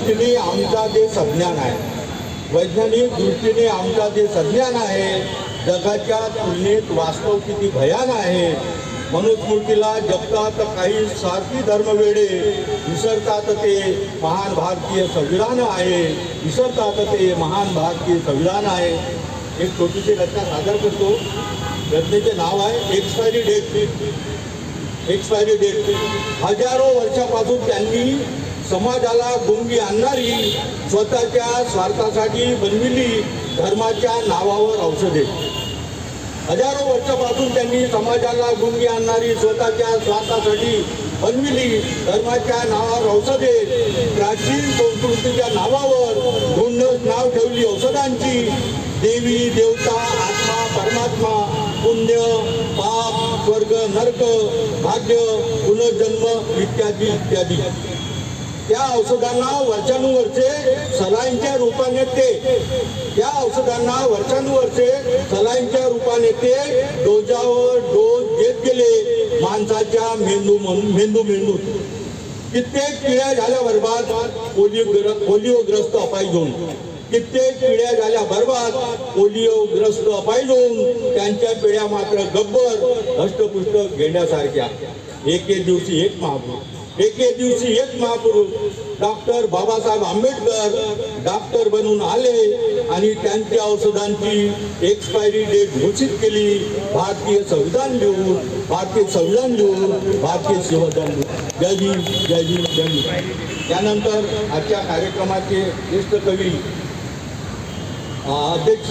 दृष्टीने आमचा जे संज्ञान आहे, वैज्ञानिक दृष्टीने आमचा जे संज्ञान आहे, जगाच्या तुलनेत वास्तव किती भयान आहे. मनुस्मृतीला जपतात काही स्वार्थी धर्मवेडे, विसरतात ते महान भारतीय संविधान आहे, विसरतात ते महान भारतीय संविधान आहे. एक छोटीशी रचना सादर करतो. रचनेचे नाव आहे एक्सपायरी डेट. Expiry date. हजारो वर्षापासून त्यांनी समाजाला गुंगी आणणारी, स्वतःच्या स्वार्थासाठी बनविली धर्माच्या नावावर औषधे. हजारो वर्षापासून त्यांनी समाजाला गुंगी आणणारी, स्वतःच्या स्वार्थासाठी बनविली धर्माच्या नावावर औषधे. प्राचीन संस्कृतीच्या नावावर गोंडस नाव ठेवली औषधांची. देवी देवता आत्मा परमात्मा, पुण्य पाप, स्वर्ग नरक, भाग्य पुनर्जन्म इत्यादी इत्यादी. त्या औषधांना वर्षानुवर्षे सलाईंच्या रूपाने त्या औषधांना वर्षानुवर्षे सलाईंच्या रूपाने डोजावर डोस देत गेले माणसाच्या मेंदूत. कित्येक पिढ्या झाल्या बर्बाद पोलिओग्रस्त अपायजोन. कित्येक पिढ्या झाल्या बर्बाद पोलिओग्रस्त अपायजोन. त्यांच्या पिढ्या मात्र गब्बर हष्टपुष्ट घेण्यासारख्या. एके दिवशी एक महापुरुष. एके दिवशी एक महापुरुष डॉक्टर बाबासाहेब आंबेडकर डॉक्टर बनून आले आणि त्यांच्या औषधांची एक्सपायरी डेट घोषित केली. भारतीय संविधान लिहून भारतीय संविधान जय भीम जय भीम जय भीम. त्यानंतर आजच्या कार्यक्रमाचे ज्येष्ठ कवी अध्यक्ष